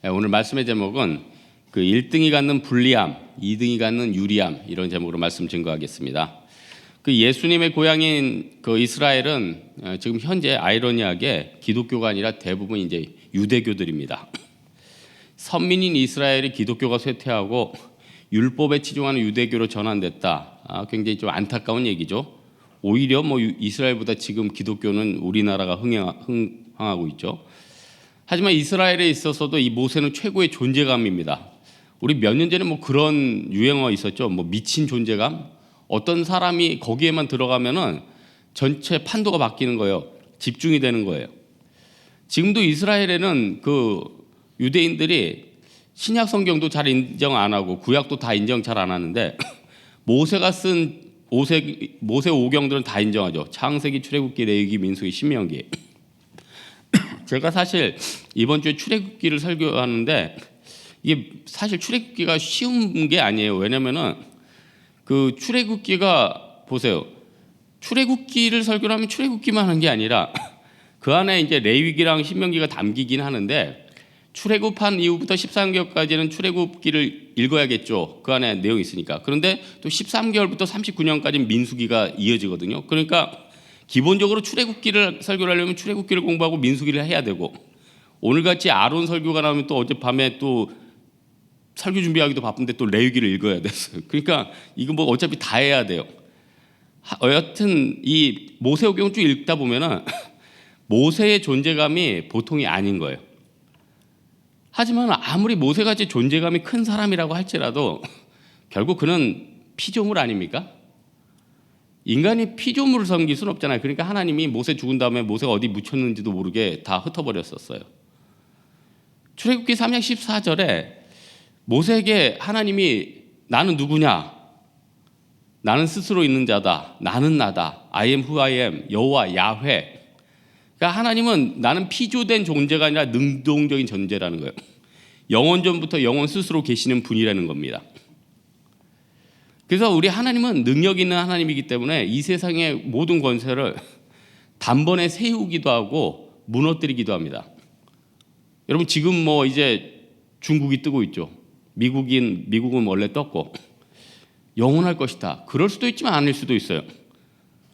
오늘 말씀의 제목은 그 1등이 갖는 불리함, 2등이 갖는 유리함 이런 제목으로 말씀 증거하겠습니다. 그 예수님의 고향인 그 이스라엘은 지금 현재 아이러니하게 기독교가 아니라 대부분 이제 유대교들입니다. 선민인 이스라엘이 기독교가 쇠퇴하고 율법에 치중하는 유대교로 전환됐다. 굉장히 좀 안타까운 얘기죠. 오히려 뭐 이스라엘보다 지금 기독교는 우리나라가 흥행하고 있죠. 하지만 이스라엘에 있어서도 이 모세는 최고의 존재감입니다. 우리 몇 년 전에 뭐 그런 유행어 있었죠. 뭐 미친 존재감. 어떤 사람이 거기에만 들어가면은 전체 판도가 바뀌는 거예요. 집중이 되는 거예요. 지금도 이스라엘에는 그 유대인들이 신약 성경도 잘 인정 안 하고 구약도 다 인정 잘 안 하는데 모세가 쓴 모세 오경들은 다 인정하죠. 창세기, 출애굽기, 레위기, 민수기, 신명기. 제가 사실 이번 주에 출애굽기를 설교하는데 이게 사실 출애굽기가 쉬운 게 아니에요. 왜냐면은 그 출애굽기가 보세요. 출애굽기를 설교를 하면 출애굽기만 하는 게 아니라 그 안에 이제 레위기랑 신명기가 담기긴 하는데 출애굽한 이후부터 13개월까지는 출애굽기를 읽어야겠죠. 그 안에 내용이 있으니까. 그런데 또 13개월부터 39년까지는 민수기가 이어지거든요. 그러니까 기본적으로 출애굽기를 설교를 하려면 출애굽기를 공부하고 민수기를 해야 되고 오늘같이 아론 설교가 나오면 또 어젯밤에 또 설교 준비하기도 바쁜데 또 레위기를 읽어야 됐어요. 그러니까 이거 뭐 어차피 다 해야 돼요. 여하튼 이 모세오경을 쭉 읽다 보면은 모세의 존재감이 보통이 아닌 거예요. 하지만 아무리 모세같이 존재감이 큰 사람이라고 할지라도 결국 그는 피조물 아닙니까? 인간이 피조물을 섬길 수는 없잖아요. 그러니까 하나님이 모세 죽은 다음에 모세가 어디 묻혔는지도 모르게 다 흩어버렸었어요. 출애굽기 3장 14절에 모세에게 하나님이 나는 누구냐? 나는 스스로 있는 자다. 나는 나다. I am who I am. 여호와 야훼. 그러니까 하나님은 나는 피조된 존재가 아니라 능동적인 존재라는 거예요. 영원 전부터 영원 스스로 계시는 분이라는 겁니다. 그래서 우리 하나님은 능력 있는 하나님이기 때문에 이 세상의 모든 권세를 단번에 세우기도 하고 무너뜨리기도 합니다. 여러분 지금 뭐 이제 중국이 뜨고 있죠. 미국은 원래 떴고 영원할 것이다. 그럴 수도 있지만 아닐 수도 있어요.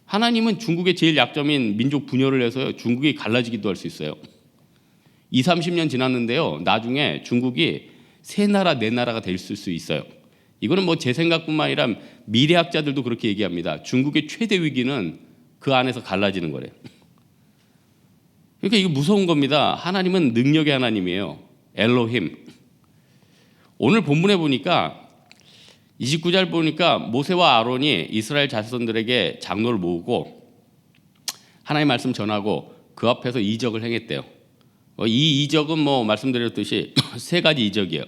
하나님은 중국의 제일 약점인 민족 분열을 해서 중국이 갈라지기도 할 수 있어요. 20, 30년 지났는데요. 나중에 중국이 세 나라, 네 나라가 될 수 있어요. 이거는 뭐 제 생각뿐만 아니라 미래학자들도 그렇게 얘기합니다. 중국의 최대 위기는 그 안에서 갈라지는 거래요. 그러니까 이거 무서운 겁니다. 하나님은 능력의 하나님이에요. 엘로힘. 오늘 본문에 보니까 29절 보니까 모세와 아론이 이스라엘 자손들에게 장로를 모으고 하나님의 말씀 전하고 그 앞에서 이적을 행했대요. 이 이적은 뭐 말씀드렸듯이 세 가지 이적이에요.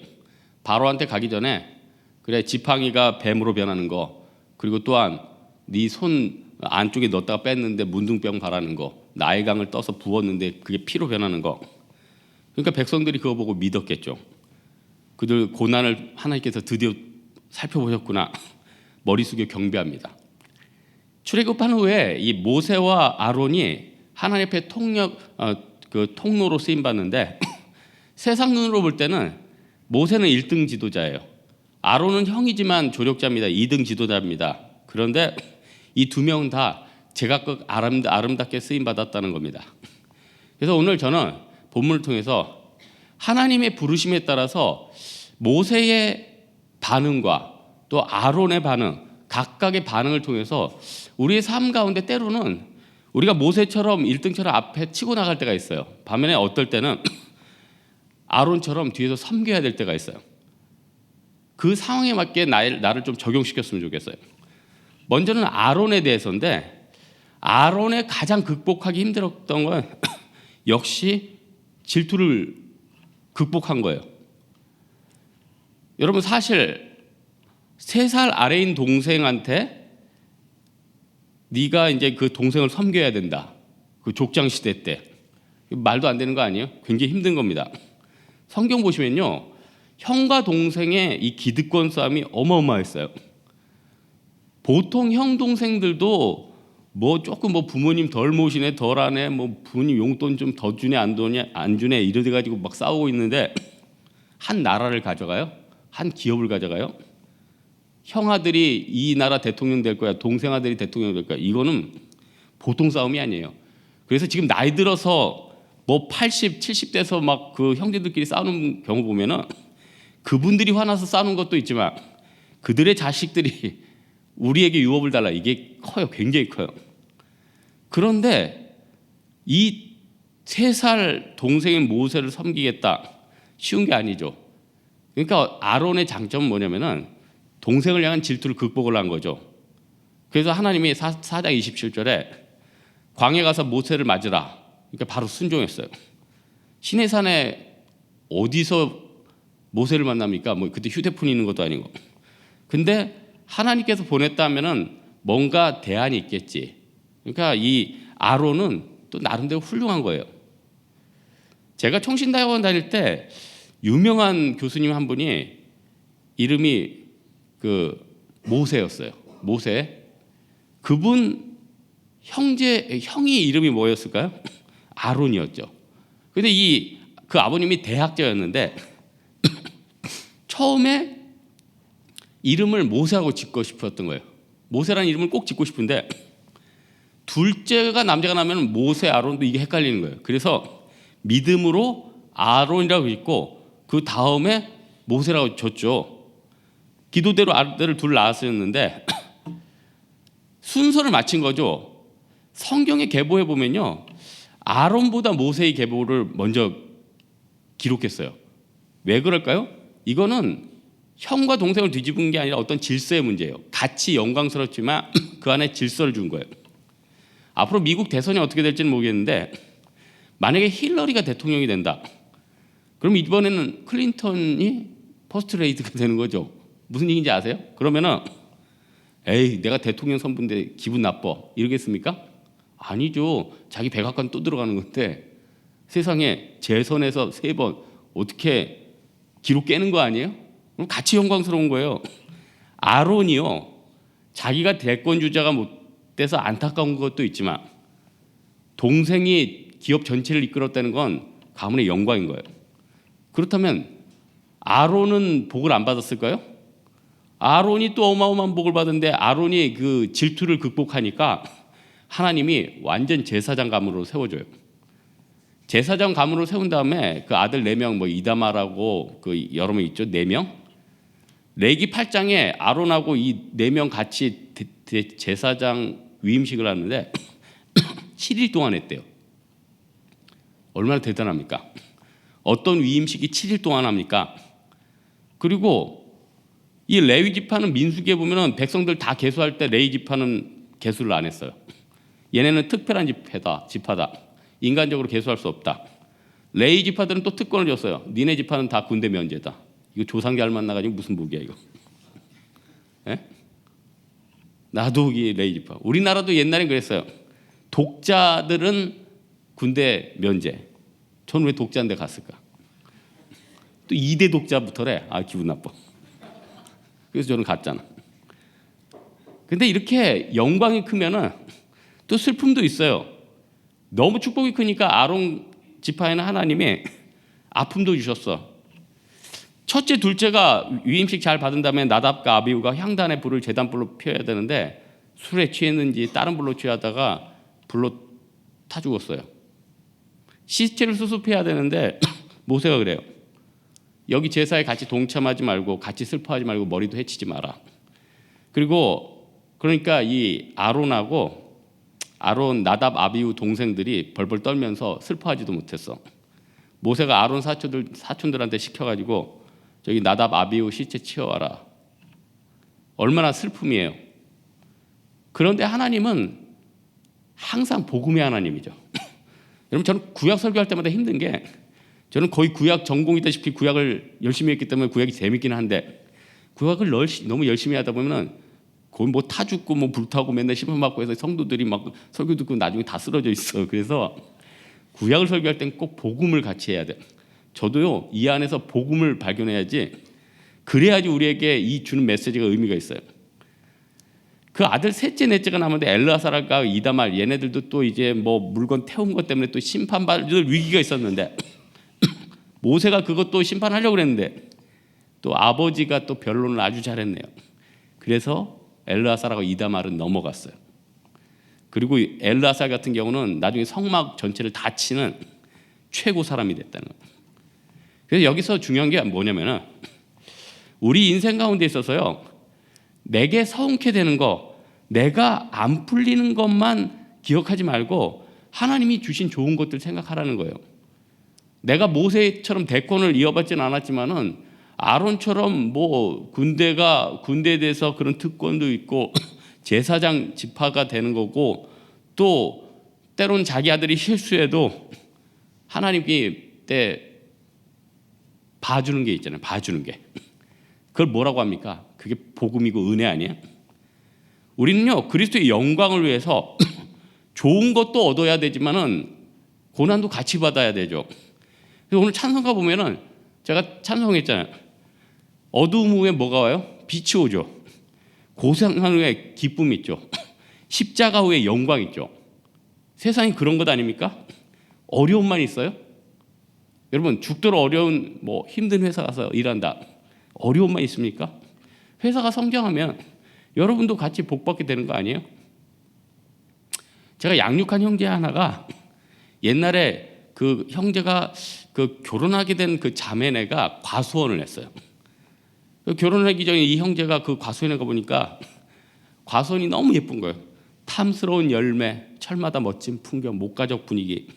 바로한테 가기 전에 그래 지팡이가 뱀으로 변하는 거, 그리고 또한 네 손 안쪽에 넣었다가 뺐는데 문둥병 바라는 거, 나일강을 떠서 부었는데 그게 피로 변하는 거. 그러니까 백성들이 그거 보고 믿었겠죠. 그들 고난을 하나님께서 드디어 살펴보셨구나. 머리 숙여 경배합니다. 출애굽한 후에 이 모세와 아론이 하나님 앞에 통로로 쓰임 받는데 세상 눈으로 볼 때는 모세는 1등 지도자예요. 아론은 형이지만 조력자입니다. 2등 지도자입니다. 그런데 이 두 명 다 제각각 아름답게 쓰임 받았다는 겁니다. 그래서 오늘 저는 본문을 통해서 하나님의 부르심에 따라서 모세의 반응과 또 아론의 반응, 각각의 반응을 통해서 우리의 삶 가운데 때로는 우리가 모세처럼 1등처럼 앞에 치고 나갈 때가 있어요. 반면에 어떨 때는 아론처럼 뒤에서 섬겨야 될 때가 있어요. 그 상황에 맞게 나를 좀 적용시켰으면 좋겠어요. 먼저는 아론에 대해서인데 아론의 가장 극복하기 힘들었던 건 역시 질투를 극복한 거예요. 여러분 사실 3살 아래인 동생한테 네가 이제 그 동생을 섬겨야 된다. 그 족장 시대 때 말도 안 되는 거 아니에요? 굉장히 힘든 겁니다. 성경 보시면요, 형과 동생의 이 기득권 싸움이 어마어마했어요. 보통 형 동생들도 뭐 조금 뭐 부모님 덜 모시네, 덜하네, 뭐 부모님 용돈 좀 더 주네, 안 주네 이러돼 가지고 막 싸우고 있는데 한 나라를 가져가요? 한 기업을 가져가요? 형아들이 이 나라 대통령 될 거야, 동생 아들이 대통령 될 거야. 이거는 보통 싸움이 아니에요. 그래서 지금 나이 들어서 뭐 80, 70대에서 막 그 형제들끼리 싸우는 경우 보면은 그분들이 화나서 싸우는 것도 있지만 그들의 자식들이 우리에게 유업을 달라, 이게 커요. 굉장히 커요. 그런데 이 3살 동생인 모세를 섬기겠다, 쉬운 게 아니죠. 그러니까 아론의 장점은 뭐냐면은 동생을 향한 질투를 극복을 한 거죠. 그래서 하나님이 4장 27절에 광야에 가서 모세를 맞으라, 그러니까 바로 순종했어요. 시내산에 어디서 모세를 만납니까? 뭐 그때 휴대폰이 있는 것도 아니고. 근데 하나님께서 보냈다면은 뭔가 대안이 있겠지. 그러니까 이 아론은 또 나름대로 훌륭한 거예요. 제가 총신대학원 다닐 때 유명한 교수님 한 분이 이름이 그 모세였어요. 모세. 그분 형이 이름이 뭐였을까요? 아론이었죠. 근데 그 아버님이 대학자였는데 처음에 이름을 모세하고 짓고 싶었던 거예요. 모세라는 이름을 꼭 짓고 싶은데 둘째가 남자가 나면 모세, 아론도 이게 헷갈리는 거예요. 그래서 믿음으로 아론이라고 짓고 그 다음에 모세라고 줬죠. 기도대로 아들을 둘 낳았었는데 순서를 맞춘 거죠. 성경에 계보해 보면요, 아론보다 모세의 계보를 먼저 기록했어요. 왜 그럴까요? 이거는 형과 동생을 뒤집은 게 아니라 어떤 질서의 문제예요. 같이 영광스럽지만 그 안에 질서를 준 거예요. 앞으로 미국 대선이 어떻게 될지는 모르겠는데 만약에 힐러리가 대통령이 된다, 그럼 이번에는 클린턴이 퍼스트 레이드가 되는 거죠. 무슨 얘기인지 아세요? 그러면은 에이, 내가 대통령 선분인데 기분 나빠 이러겠습니까? 아니죠. 자기 백악관 또 들어가는 건데 세상에 재선에서 3번 어떻게 기록 깨는 거 아니에요? 그럼 같이 영광스러운 거예요. 아론이요, 자기가 대권 주자가 못 돼서 안타까운 것도 있지만 동생이 기업 전체를 이끌었다는 건 가문의 영광인 거예요. 그렇다면 아론은 복을 안 받았을까요? 아론이 또 어마어마한 복을 받은데 아론이 그 질투를 극복하니까 하나님이 완전 제사장 가문으로 세워줘요. 제사장 가문으로 세운 다음에 그 아들 4명, 뭐 이다마라고 그 여러 명 있죠. 4명. 레기 8장에 아론하고 이 4명 같이 제사장 위임식을 하는데 7일 동안 했대요. 얼마나 대단합니까? 어떤 위임식이 7일 동안 합니까? 그리고 이 레위 지파는 민수기에 보면은 백성들 다 계수할 때 레위 지파는 계수를 안 했어요. 얘네는 특별한 지파다. 인간적으로 계수할 수 없다. 레위 지파들은 또 특권을 줬어요. 니네 지파는 다 군대 면제다. 이거 조상계 만나가지고 무슨 복이야 이거? 예? 나도 레위 지파. 우리나라도 옛날엔 그랬어요. 독자들은 군대 면제. 저는 왜 독자인데 갔을까? 또 2대 독자부터래. 아, 기분 나빠. 그래서 저는 갔잖아. 근데 이렇게 영광이 크면은 또 슬픔도 있어요. 너무 축복이 크니까 아론 지파에는 하나님이 아픔도 주셨어. 첫째, 둘째가 위임식 잘 받은 다음에 나답과 아비후가 향단의 불을 제단불로 피워야 되는데 술에 취했는지 다른 불로 취하다가 불로 타 죽었어요. 시체를 수습해야 되는데 모세가 그래요. 여기 제사에 같이 동참하지 말고 같이 슬퍼하지 말고 머리도 해치지 마라. 그리고 그러니까 이 아론, 나답, 아비후 동생들이 벌벌 떨면서 슬퍼하지도 못했어. 모세가 아론 사촌들한테 시켜가지고 저기 나답, 아비후 시체 치워와라. 얼마나 슬픔이에요. 그런데 하나님은 항상 복음의 하나님이죠. 여러분, 저는 구약 설교할 때마다 힘든 게, 저는 거의 구약 전공이다시피 구약을 열심히 했기 때문에 구약이 재밌긴 한데, 구약을 너무 열심히 하다 보면은 거의 뭐 타 죽고 뭐 불타고 맨날 시험 받고 해서 성도들이 막 설교 듣고 나중에 다 쓰러져 있어. 그래서 구약을 설교할 땐 꼭 복음을 같이 해야 돼. 저도요, 이 안에서 복음을 발견해야지, 그래야지 우리에게 이 주는 메시지가 의미가 있어요. 그 아들 셋째, 넷째가 남았는데 엘르아살과 이다말, 얘네들도 또 이제 뭐 물건 태운 것 때문에 또 심판받을 위기가 있었는데 모세가 그것도 심판하려고 그랬는데 또 아버지가 또 변론을 아주 잘했네요. 그래서 엘르아사라고 이다말은 넘어갔어요. 그리고 엘르아사 같은 경우는 나중에 성막 전체를 다 치는 최고 사람이 됐다는 거예요. 그래서 여기서 중요한 게 뭐냐면은 우리 인생 가운데 있어서요, 내게 서운케 되는 거, 내가 안 풀리는 것만 기억하지 말고 하나님이 주신 좋은 것들 생각하라는 거예요. 내가 모세처럼 대권을 이어받지는 않았지만은 아론처럼 뭐 군대에 대해서 그런 특권도 있고 제사장 지파가 되는 거고, 또 때론 자기 아들이 실수해도 하나님께 봐주는 게 있잖아요. 봐주는 게. 그걸 뭐라고 합니까? 그게 복음이고 은혜 아니에요? 우리는요, 그리스도의 영광을 위해서 좋은 것도 얻어야 되지만은 고난도 같이 받아야 되죠. 그래서 오늘 찬송가 보면은 제가 찬송했잖아요. 어두움 후에 뭐가 와요? 빛이 오죠. 고생 후에 기쁨이 있죠. 십자가 후에 영광이 있죠. 세상이 그런 것 아닙니까? 어려움만 있어요? 여러분, 죽도록 어려운 힘든 회사 가서 일한다. 어려움만 있습니까? 회사가 성장하면 여러분도 같이 복받게 되는 거 아니에요? 제가 양육한 형제 하나가 옛날에 그 형제가 그 결혼하게 된 그 자매네가 과수원을 했어요. 결혼하기 전에 이 형제가 그 과수원에 가보니까 과수원이 너무 예쁜 거예요. 탐스러운 열매, 철마다 멋진 풍경, 목가적 분위기.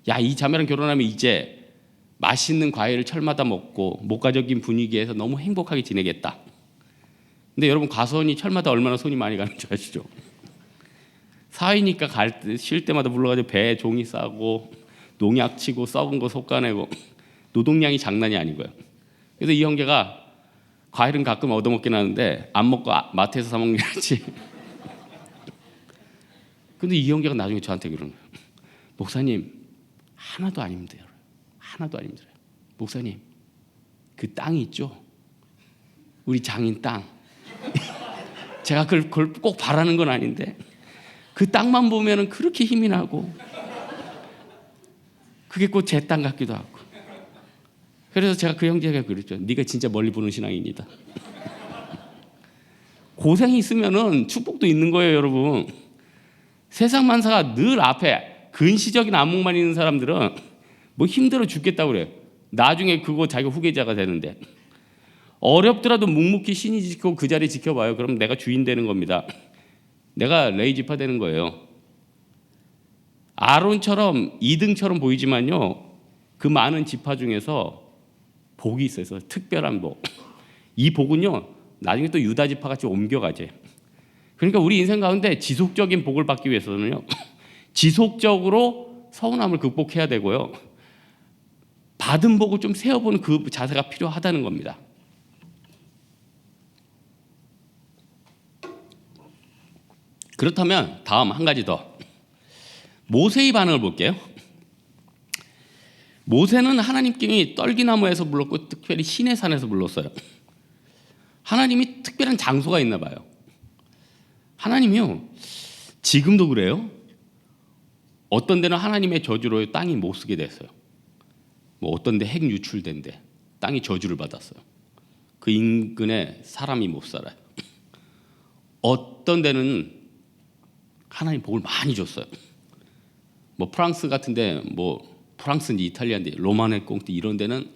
야, 이 자매랑 결혼하면 이제 맛있는 과일을 철마다 먹고 목가적인 분위기에서 너무 행복하게 지내겠다. 근데 여러분, 과수원이 철마다 얼마나 손이 많이 가는 줄 아시죠? 사위니까 쉴 때마다 불러가지고 배에 종이 싸고 농약 치고 썩은 거 솎아내고 노동량이 장난이 아닌 거예요. 그래서 이 형제가 과일은 가끔 얻어먹긴 하는데 안 먹고 마트에서 사 먹는 게 낫지. 근데 이 형제가 나중에 저한테 그러는 거예요. 목사님, 하나도 안 힘들어요. 하나도 안 힘들어요. 목사님, 그 땅이 있죠? 우리 장인 땅. 제가 그걸 꼭 바라는 건 아닌데 그 땅만 보면은 그렇게 힘이 나고 그게 꼭 제 땅 같기도 하고. 그래서 제가 그 형제가 그랬죠. 네가 진짜 멀리 보는 신앙입니다. 고생이 있으면은 축복도 있는 거예요, 여러분. 세상 만사가 늘 앞에 근시적인 안목만 있는 사람들은 뭐 힘들어 죽겠다고 그래요. 나중에 그거 자기가 후계자가 되는데. 어렵더라도 묵묵히 신이 지키고 그 자리 지켜봐요. 그럼 내가 주인 되는 겁니다. 내가 레이지파 되는 거예요. 아론처럼 2등처럼 보이지만요, 그 많은 지파 중에서 복이 있어서 특별한 복. 이 복은요, 나중에 또 유다 지파 같이 옮겨가지. 그러니까 우리 인생 가운데 지속적인 복을 받기 위해서는요, 지속적으로 서운함을 극복해야 되고요, 받은 복을 좀 세어보는 그 자세가 필요하다는 겁니다. 그렇다면 다음 한 가지 더, 모세의 반응을 볼게요. 모세는 하나님께 떨기나무에서 불렀고 특별히 시내산에서 불렀어요. 하나님이 특별한 장소가 있나 봐요. 하나님이요, 지금도 그래요. 어떤 데는 하나님의 저주로 땅이 못 쓰게 됐어요. 뭐 어떤 데 핵 유출된데 땅이 저주를 받았어요. 그 인근에 사람이 못 살아요. 어떤 데는 하나님 복을 많이 줬어요. 뭐 프랑스 같은데, 뭐 프랑스인지 이탈리아인지 로마네 꽁띠 이런 데는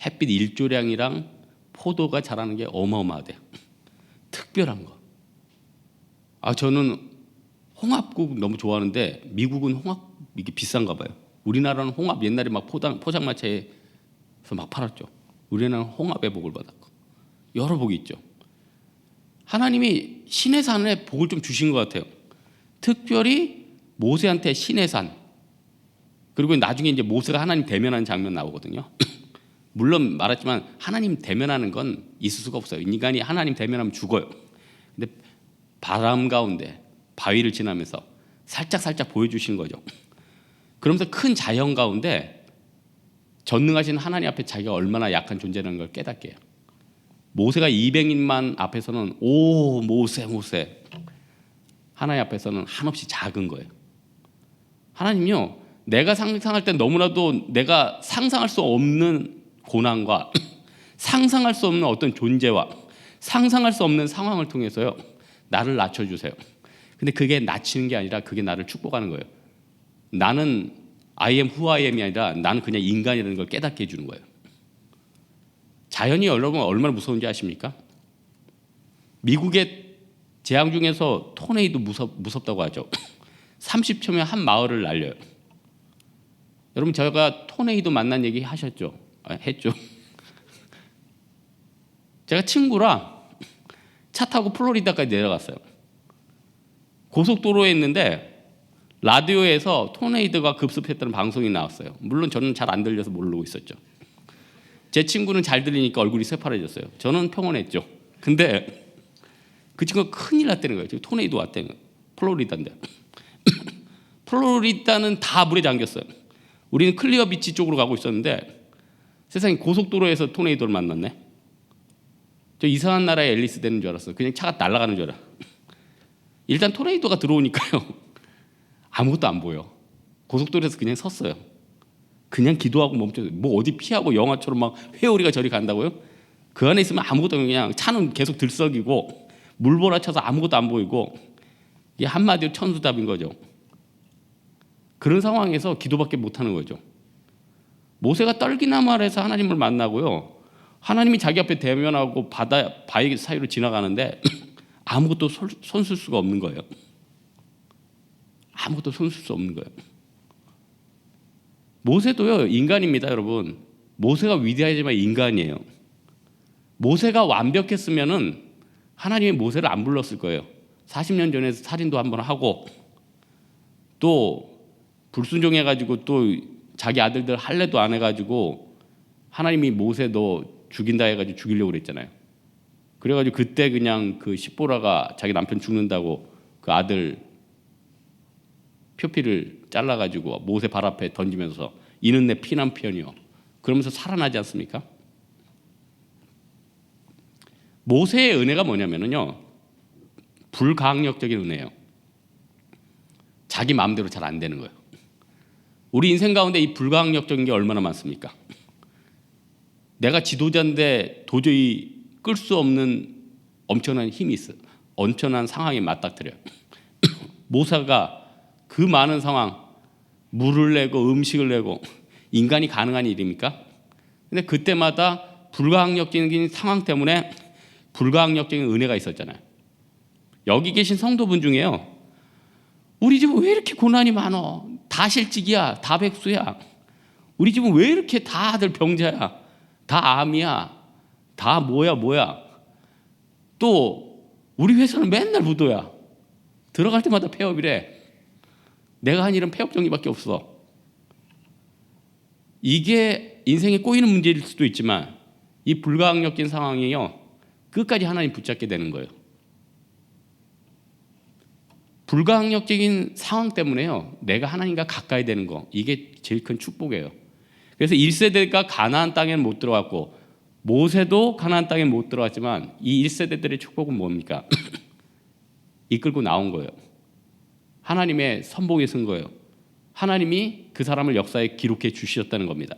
햇빛 일조량이랑 포도가 자라는 게 어마어마하대요. 특별한 거. 저는 홍합국 너무 좋아하는데 미국은 홍합 이게 비싼가 봐요. 우리나라는 홍합 옛날에 막 포장마차에서 막 팔았죠. 우리나라는 홍합의 복을 받았고 여러 복이 있죠. 하나님이 시내산에 복을 좀 주신 것 같아요. 특별히 모세한테 시내산, 그리고 나중에 이제 모세가 하나님 대면하는 장면 나오거든요. 물론 말했지만 하나님 대면하는 건 있을 수가 없어요. 인간이 하나님 대면하면 죽어요. 근데 바람 가운데 바위를 지나면서 살짝 보여주시는 거죠. 그러면서 큰 자연 가운데 전능하신 하나님 앞에 자기가 얼마나 약한 존재라는 걸 깨닫게 해요. 모세가 200인만 앞에서는 오 모세 하나님 앞에서는 한없이 작은 거예요. 하나님요, 내가 상상할 때 너무나도 내가 상상할 수 없는 고난과 상상할 수 없는 어떤 존재와 상상할 수 없는 상황을 통해서요, 나를 낮춰주세요. 근데 그게 낮추는 게 아니라 그게 나를 축복하는 거예요. 나는 I am who I am이 아니라 나는 그냥 인간이라는 걸 깨닫게 해주는 거예요. 자연이 여러분 얼마나 무서운지 아십니까? 미국의 재앙 중에서 토네이도 무섭다고 하죠. 30초면 한 마을을 날려요. 여러분 제가 토네이도 만난 얘기 하셨죠? 했죠. 제가 친구랑 차 타고 플로리다까지 내려갔어요. 고속도로에 있는데 라디오에서 토네이도가 급습했다는 방송이 나왔어요. 물론 저는 잘 안 들려서 모르고 있었죠. 제 친구는 잘 들리니까 얼굴이 새파래졌어요. 저는 평온했죠. 근데 그 친구가 큰일 났다는 거예요. 지금 토네이도 왔다는 거예요. 플로리다인데. 플로리다는 다 물에 잠겼어요. 우리는 클리어 비치 쪽으로 가고 있었는데 세상에 고속도로에서 토네이도를 만났네. 저 이상한 나라에 앨리스 되는 줄 알았어요. 그냥 차가 날아가는 줄 알아. 일단 토네이도가 들어오니까요, 아무것도 안 보여. 고속도로에서 그냥 섰어요. 그냥 기도하고 멈춰요. 뭐 어디 피하고 영화처럼 막 회오리가 저리 간다고요? 그 안에 있으면 아무것도, 그냥 차는 계속 들썩이고 물몰아쳐서 아무것도 안 보이고, 이게 한마디로 천수답인 거죠. 그런 상황에서 기도밖에 못하는 거죠. 모세가 떨기나무 아래서 하나님을 만나고요, 하나님이 자기 앞에 대면하고 바위 사이로 지나가는데 아무것도 손쓸 수가 없는 거예요. 아무것도 손쓸 수 없는 거예요. 모세도요, 인간입니다, 여러분. 모세가 위대하지만 인간이에요. 모세가 완벽했으면은 하나님이 모세를 안 불렀을 거예요. 40년 전에 살인도 한번 하고 또 불순종해가지고 또 자기 아들들 할례도 안 해가지고 하나님이 모세 너 죽인다 해가지고 죽이려고 그랬잖아요. 그래가지고 그때 그냥 그 십보라가 자기 남편 죽는다고 그 아들 표피를 잘라가지고 모세 발 앞에 던지면서 이는 내 피난편이요, 그러면서 살아나지 않습니까? 모세의 은혜가 뭐냐면요, 불가항력적인 은혜예요. 자기 마음대로 잘 안 되는 거예요. 우리 인생 가운데 이 불가항력적인 게 얼마나 많습니까? 내가 지도자인데 도저히 끌 수 없는 엄청난 힘이 있어요. 엄청난 상황에 맞닥뜨려요. 모세가 그 많은 상황, 물을 내고 음식을 내고, 인간이 가능한 일입니까? 근데 그때마다 불가항력적인 상황 때문에 불가항력적인 은혜가 있었잖아요. 여기 계신 성도분 중에요, 우리 집은 왜 이렇게 고난이 많어? 다 실직이야, 다 백수야. 우리 집은 왜 이렇게 다들 병자야, 다 암이야, 다 뭐야. 또 우리 회사는 맨날 부도야. 들어갈 때마다 폐업이래. 내가 한 일은 폐업 정리밖에 없어. 이게 인생에 꼬이는 문제일 수도 있지만 이 불가항력적인 상황이요, 끝까지 하나님 붙잡게 되는 거예요. 불가항력적인 상황 때문에요, 내가 하나님과 가까이 되는 거, 이게 제일 큰 축복이에요. 그래서 1세대가 가나안 땅에는 못 들어갔고 모세도 가나안 땅에 못 들어갔지만 이 1세대들의 축복은 뭡니까? 이끌고 나온 거예요. 하나님의 선봉에 선 거예요. 하나님이 그 사람을 역사에 기록해 주셨다는 겁니다.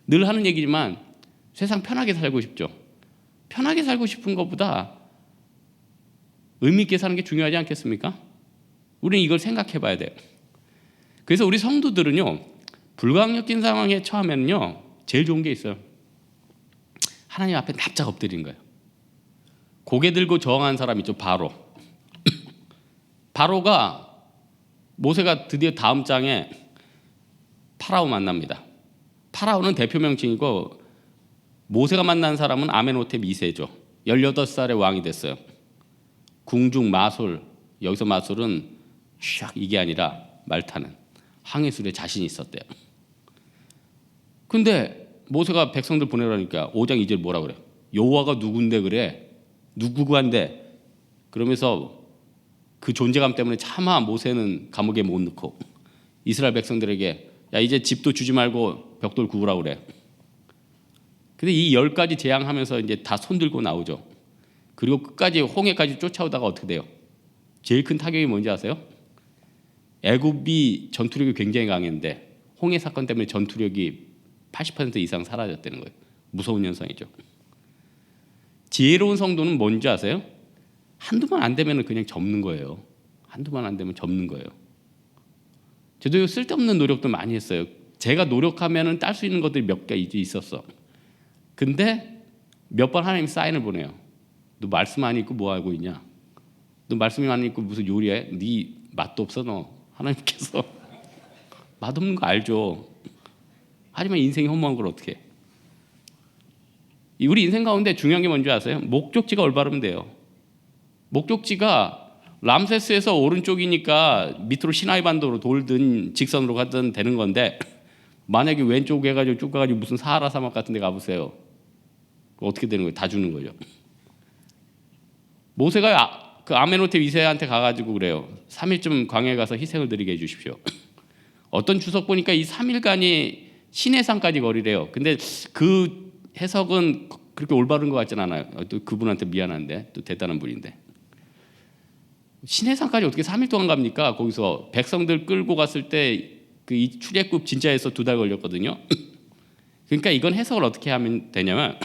늘 하는 얘기지만 세상 편하게 살고 싶죠. 편하게 살고 싶은 것보다 의미 있게 사는 게 중요하지 않겠습니까? 우리는 이걸 생각해 봐야 돼요. 그래서 우리 성도들은요, 불가항력적인 상황에 처하면요, 제일 좋은 게 있어요. 하나님 앞에 납작 엎드리는 거예요. 고개 들고 저항한 사람 있죠, 바로. 바로가, 모세가 드디어 다음 장에 파라오 만납니다. 파라오는 대표 명칭이고 모세가 만난 사람은 아멘호텝 2세죠. 18살의 왕이 됐어요. 궁중 마술, 여기서 마술은 샥 이게 아니라 말타는 항해술에 자신이 있었대요. 근데 모세가 백성들 보내라니까 5장 2절 뭐라 그래요? 여호와가 누군데 그래? 누구간데? 그러면서 그 존재감 때문에 차마 모세는 감옥에 못 넣고 이스라엘 백성들에게 야 이제 집도 주지 말고 벽돌 구우라 그래. 근데 이 10가지 재앙하면서 이제 다 손들고 나오죠. 그리고 끝까지 홍해까지 쫓아오다가 어떻게 돼요? 제일 큰 타격이 뭔지 아세요? 애굽이 전투력이 굉장히 강했는데 홍해 사건 때문에 전투력이 80% 이상 사라졌다는 거예요. 무서운 현상이죠. 지혜로운 성도는 뭔지 아세요? 한두 번 안 되면 그냥 접는 거예요. 한두 번 안 되면 접는 거예요. 저도 쓸데없는 노력도 많이 했어요. 제가 노력하면 딸 수 있는 것들이 몇 개 있었어. 근데 몇 번 하나님 사인을 보내요. 너 말씀 안 읽고 뭐 하고 있냐? 너 말씀이 안 읽고 무슨 요리해? 네 맛도 없어 너. 하나님께서 맛없는 거 알죠. 하지만 인생이 허무한 걸 어떻게 해? 우리 인생 가운데 중요한 게 뭔지 아세요? 목적지가 올바르면 돼요. 목적지가 람세스에서 오른쪽이니까 밑으로 시나이 반도로 돌든 직선으로 가든 되는 건데 만약에 왼쪽 해가지고 쭉 가가지고 무슨 사하라 사막 같은 데 가보세요. 어떻게 되는 거예요? 다 죽는 거죠. 모세가 그 아메노테 위세한테 가가지고 그래요. 3일쯤 광야에 가서 희생을 드리게 해주십시오. 어떤 주석 보니까 이 3일간이 시내산까지 거리래요. 근데 그 해석은 그렇게 올바른 것 같진 않아요. 또 그분한테 미안한데 또 대단한 분인데 시내산까지 어떻게 3일 동안 갑니까? 거기서 백성들 끌고 갔을 때 그 이 출애굽 진짜에서 2달 걸렸거든요. 그러니까 이건 해석을 어떻게 하면 되냐면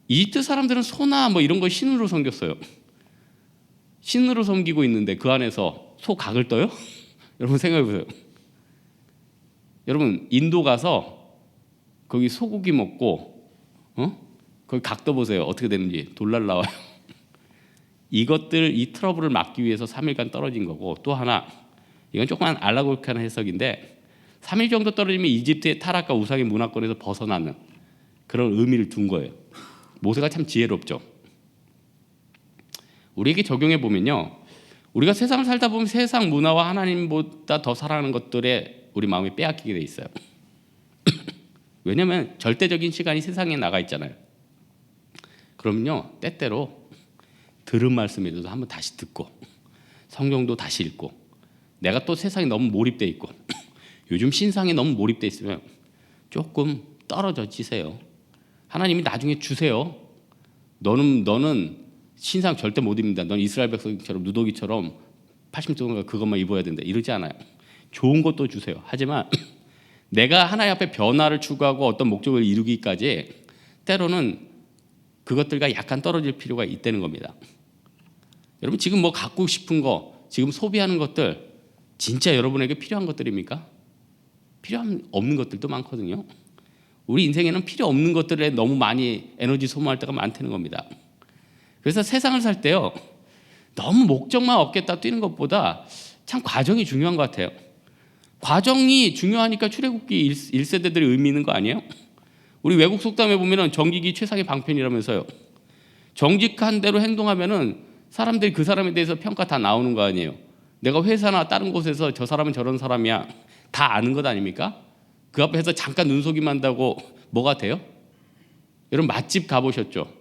이집트 사람들은 소나 뭐 이런 거 신으로 섬겼어요. 신으로 섬기고 있는데 그 안에서 소 각을 떠요? 여러분 생각해 보세요. 여러분 인도 가서 거기 소고기 먹고 거기 각 떠보세요. 어떻게 되는지 돌날 나와요. 이것들 이 트러블을 막기 위해서 3일간 떨어진 거고 또 하나 이건 조금만 알라고익한 해석인데 3일 정도 떨어지면 이집트의 타락과 우상의 문화권에서 벗어나는 그런 의미를 둔 거예요. 모세가 참 지혜롭죠. 우리에게 적용해 보면요. 우리가 세상을 살다 보면 세상 문화와 하나님보다 더 사랑하는 것들에 우리 마음이 빼앗기게 돼 있어요. 왜냐하면 절대적인 시간이 세상에 나가 있잖아요. 그러면요. 때때로 들은 말씀이라도 한번 다시 듣고 성경도 다시 읽고 내가 또 세상에 너무 몰입돼 있고 요즘 신상에 너무 몰입돼 있으면 조금 떨어져 지세요. 하나님이 나중에 주세요. 너는 신상 절대 못 입는다. 넌 이스라엘 백성처럼 누더기처럼 80도인가 그것만 입어야 된다. 이러지 않아요. 좋은 것도 주세요. 하지만 내가 하나님 앞에 변화를 추구하고 어떤 목적을 이루기까지 때로는 그것들과 약간 떨어질 필요가 있다는 겁니다. 여러분 지금 뭐 갖고 싶은 거 지금 소비하는 것들 진짜 여러분에게 필요한 것들입니까? 필요 없는 것들도 많거든요. 우리 인생에는 필요 없는 것들에 너무 많이 에너지 소모할 때가 많다는 겁니다. 그래서 세상을 살 때요. 너무 목적만 얻겠다 뛰는 것보다 참 과정이 중요한 것 같아요. 과정이 중요하니까 출애굽기 1세대들이 의미 있는 거 아니에요? 우리 외국 속담에 보면은 정직이 최상의 방편이라면서요. 정직한 대로 행동하면은 사람들이 그 사람에 대해서 평가 다 나오는 거 아니에요. 내가 회사나 다른 곳에서 저 사람은 저런 사람이야 다 아는 것 아닙니까? 그 앞에서 잠깐 눈속임 한다고 뭐가 돼요? 여러분 맛집 가보셨죠?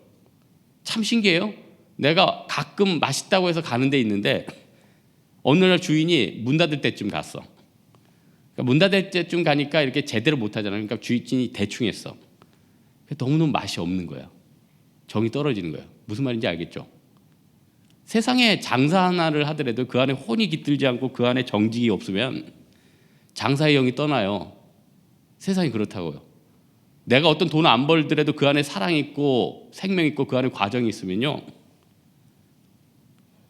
참 신기해요. 내가 가끔 맛있다고 해서 가는 데 있는데 어느 날 주인이 문 닫을 때쯤 갔어. 그러니까 문 닫을 때쯤 가니까 이렇게 제대로 못 하잖아요. 그러니까 주인이 대충 했어. 너무너무 맛이 없는 거야. 정이 떨어지는 거예요. 무슨 말인지 알겠죠? 세상에 장사 하나를 하더라도 그 안에 혼이 깃들지 않고 그 안에 정직이 없으면 장사의 영이 떠나요. 세상이 그렇다고요. 내가 어떤 돈을 안 벌더라도 그 안에 사랑이 있고 생명이 있고 그 안에 과정이 있으면요.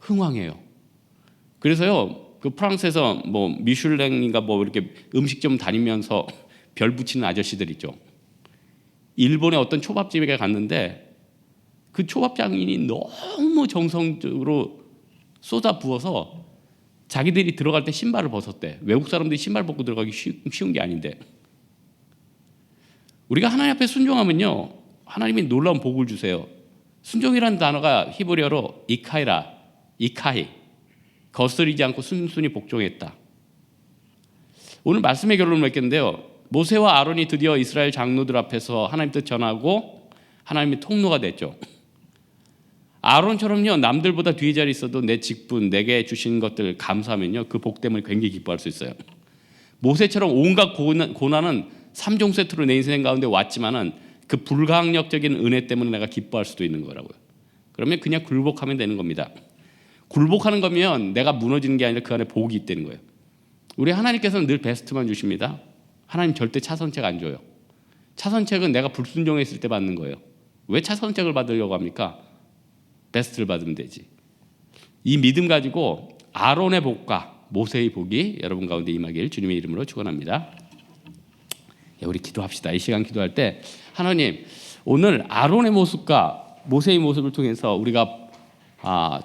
흥왕해요. 그래서요. 그 프랑스에서 뭐 미슐랭인가 뭐 이렇게 음식점 다니면서 별 붙이는 아저씨들 있죠. 일본의 어떤 초밥집에 갔는데 그 초밥 장인이 너무 정성적으로 쏟아 부어서 자기들이 들어갈 때 신발을 벗었대. 외국 사람들이 신발 벗고 들어가기 쉬운 게 아닌데. 우리가 하나님 앞에 순종하면요. 하나님이 놀라운 복을 주세요. 순종이라는 단어가 히브리어로 이카이. 거스르지 않고 순순히 복종했다. 오늘 말씀의 결론을 맺겠는데요. 모세와 아론이 드디어 이스라엘 장로들 앞에서 하나님 뜻 전하고 하나님의 통로가 됐죠. 아론처럼요. 남들보다 뒤에 자리에 있어도 내 직분, 내게 주신 것들 감사하면요. 그 복 때문에 굉장히 기뻐할 수 있어요. 모세처럼 온갖 고난은 3종 세트로 내 인생 가운데 왔지만은 그 불가항력적인 은혜 때문에 내가 기뻐할 수도 있는 거라고요. 그러면 그냥 굴복하면 되는 겁니다. 굴복하는 거면 내가 무너지는 게 아니라 그 안에 복이 있다는 거예요. 우리 하나님께서는 늘 베스트만 주십니다. 하나님 절대 차선책 안 줘요. 차선책은 내가 불순종했을 때 받는 거예요. 왜 차선책을 받으려고 합니까? 베스트를 받으면 되지. 이 믿음 가지고 아론의 복과 모세의 복이 여러분 가운데 임하길 주님의 이름으로 축원합니다. 우리 기도합시다. 이 시간 기도할 때 하나님, 오늘 아론의 모습과 모세의 모습을 통해서 우리가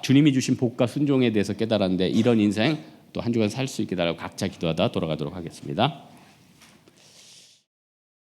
주님이 주신 복과 순종에 대해서 깨달았는데 이런 인생 또 한 주간 살 수 있게 달라고 각자 기도하다 돌아가도록 하겠습니다.